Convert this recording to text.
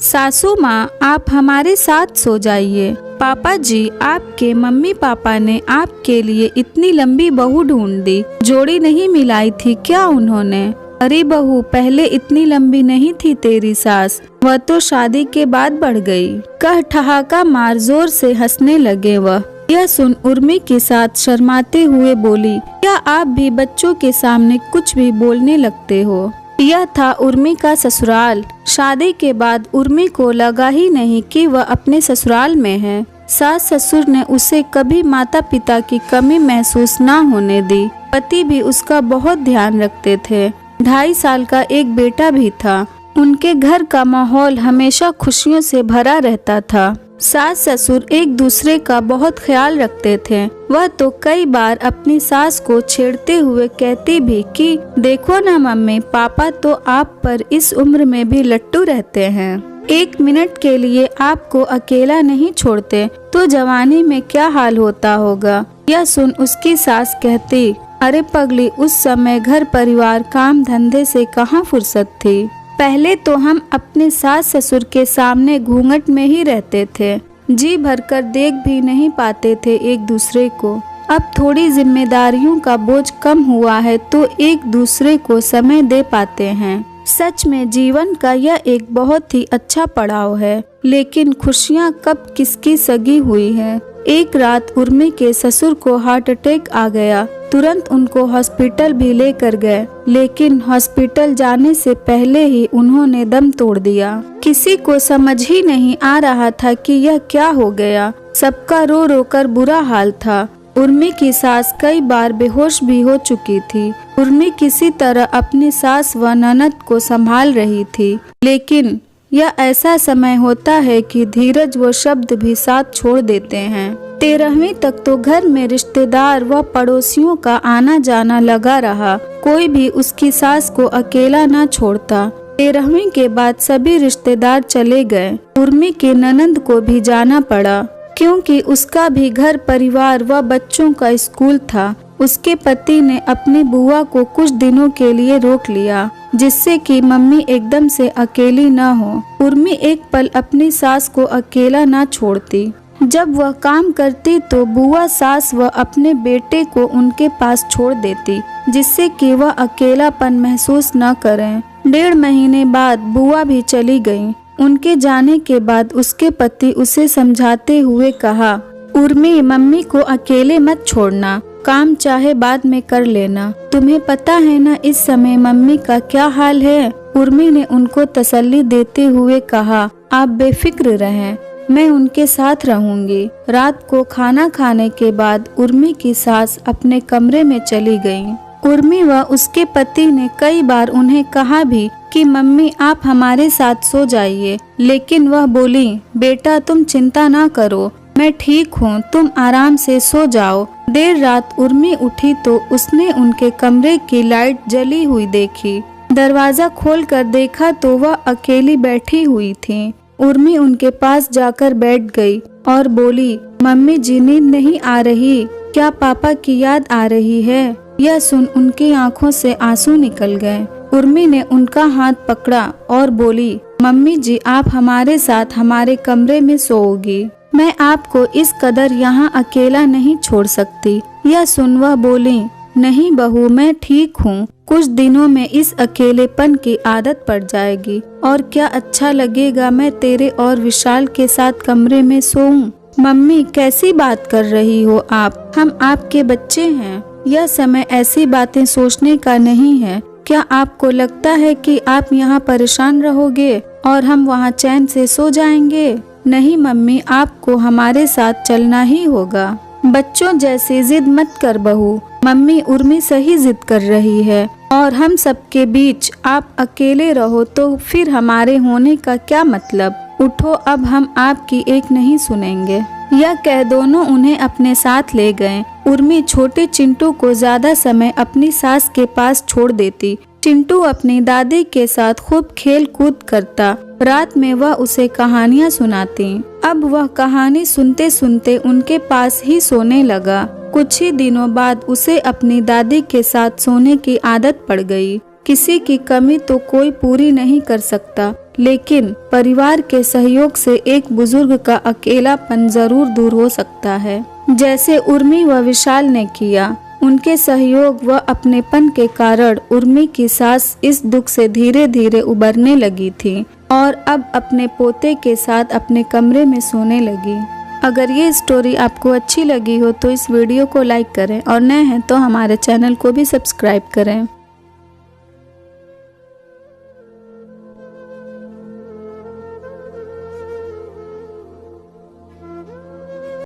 सासू माँ, आप हमारे साथ सो जाइए। पापा जी, आपके मम्मी पापा ने आपके लिए इतनी लंबी बहू ढूंढ दी, जोड़ी नहीं मिलाई थी क्या उन्होंने? अरे बहू, पहले इतनी लंबी नहीं थी तेरी सास, वह तो शादी के बाद बढ़ गई। कह ठहाका मार जोर से हंसने लगे वह। यह सुन उर्मी के साथ शर्माते हुए बोली, क्या आप भी बच्चों के सामने कुछ भी बोलने लगते हो? यह था उर्मी का ससुराल। शादी के बाद उर्मी को लगा ही नहीं कि वह अपने ससुराल में है। सास ससुर ने उसे कभी माता पिता की कमी महसूस न होने दी। पति भी उसका बहुत ध्यान रखते थे। 2.5 साल का एक बेटा भी था। उनके घर का माहौल हमेशा खुशियों से भरा रहता था। सास ससुर एक दूसरे का बहुत ख्याल रखते थे। वह तो कई बार अपनी सास को छेड़ते हुए कहती भी कि देखो ना मम्मी, पापा तो आप पर इस उम्र में भी लट्टू रहते हैं। 1 मिनट के लिए आपको अकेला नहीं छोड़ते तो जवानी में क्या हाल होता होगा। यह सुन उसकी सास कहती, अरे पगली, उस समय घर परिवार काम धंधे से कहाँ फुर्सत थी। पहले तो हम अपने सास ससुर के सामने घूंघट में ही रहते थे, जी भरकर देख भी नहीं पाते थे एक दूसरे को। अब थोड़ी जिम्मेदारियों का बोझ कम हुआ है तो एक दूसरे को समय दे पाते हैं। सच में जीवन का यह एक बहुत ही अच्छा पड़ाव है। लेकिन खुशियाँ कब किसकी सगी हुई है। एक रात उर्मी के ससुर को हार्ट अटैक आ गया। तुरंत उनको हॉस्पिटल भी लेकर गए, लेकिन हॉस्पिटल जाने से पहले ही उन्होंने दम तोड़ दिया। किसी को समझ ही नहीं आ रहा था कि यह क्या हो गया। सबका रो रो कर बुरा हाल था। उर्मी की सास कई बार बेहोश भी हो चुकी थी। उर्मी किसी तरह अपनी सास व ननद को संभाल रही थी, लेकिन यह ऐसा समय होता है कि धीरज व शब्द भी साथ छोड़ देते हैं। 13वीं तक तो घर में रिश्तेदार व पड़ोसियों का आना जाना लगा रहा। कोई भी उसकी सास को अकेला न छोड़ता। 13वीं के बाद सभी रिश्तेदार चले गए। उर्मी के ननद को भी जाना पड़ा, क्योंकि उसका भी घर परिवार व बच्चों का स्कूल था। उसके पति ने अपनी बुआ को कुछ दिनों के लिए रोक लिया, जिससे कि मम्मी एकदम से अकेली न हो। उर्मी एक पल अपनी सास को अकेला न छोड़ती। जब वह काम करती तो बुआ सास व अपने बेटे को उनके पास छोड़ देती, जिससे कि वह अकेलापन महसूस न करें। 1.5 महीने बाद बुआ भी चली गई। उनके जाने के बाद उसके पति उसे समझाते हुए कहा, उर्मी, मम्मी को अकेले मत छोड़ना, काम चाहे बाद में कर लेना। तुम्हें पता है ना इस समय मम्मी का क्या हाल है। उर्मी ने उनको तसल्ली देते हुए कहा, आप बेफिक्र रहें, मैं उनके साथ रहूंगी। रात को खाना खाने के बाद उर्मी की सास अपने कमरे में चली गईं। उर्मी व उसके पति ने कई बार उन्हें कहा भी कि मम्मी आप हमारे साथ सो जाइए, लेकिन वह बोली, बेटा तुम चिंता ना करो, मैं ठीक हूँ, तुम आराम से सो जाओ। देर रात उर्मी उठी तो उसने उनके कमरे की लाइट जली हुई देखी। दरवाजा खोलकर देखा तो वह अकेली बैठी हुई थी। उर्मी उनके पास जाकर बैठ गई और बोली, मम्मी जी नींद नहीं आ रही क्या? पापा की याद आ रही है? यह सुन उनकी आंखों से आंसू निकल गए। उर्मी ने उनका हाथ पकड़ा और बोली, मम्मी जी आप हमारे साथ हमारे कमरे में सोओगी। मैं आपको इस कदर यहाँ अकेला नहीं छोड़ सकती। यह सुन वह बोली, नहीं बहू, मैं ठीक हूँ, कुछ दिनों में इस अकेलेपन की आदत पड़ जाएगी और क्या अच्छा लगेगा मैं तेरे और विशाल के साथ कमरे में सोऊं। मम्मी कैसी बात कर रही हो आप, हम आपके बच्चे हैं। यह समय ऐसी बातें सोचने का नहीं है। क्या आपको लगता है कि आप यहाँ परेशान रहोगे और हम वहाँ चैन से सो जाएंगे? नहीं मम्मी, आपको हमारे साथ चलना ही होगा। बच्चों जैसे जिद मत कर बहू, मम्मी उर्मी सही जिद कर रही है और हम सबके बीच आप अकेले रहो तो फिर हमारे होने का क्या मतलब। उठो, अब हम आपकी एक नहीं सुनेंगे। यह कह दोनों उन्हें अपने साथ ले गए। उर्मी छोटे चिंटू को ज्यादा समय अपनी सास के पास छोड़ देती। चिंटू अपनी दादी के साथ खूब खेल कूद करता। रात में वह उसे कहानियाँ सुनाती। अब वह कहानी सुनते सुनते उनके पास ही सोने लगा। कुछ ही दिनों बाद उसे अपनी दादी के साथ सोने की आदत पड़ गई। किसी की कमी तो कोई पूरी नहीं कर सकता, लेकिन परिवार के सहयोग से एक बुजुर्ग का अकेलापन जरूर दूर हो सकता है, जैसे उर्मी व विशाल ने किया। उनके सहयोग व अपनेपन के कारण उर्मी की सास इस दुख से धीरे धीरे उबरने लगी थी और अब अपने पोते के साथ अपने कमरे में सोने लगी। अगर ये स्टोरी आपको अच्छी लगी हो तो इस वीडियो को लाइक करें और नए हैं तो हमारे चैनल को भी सब्सक्राइब करें।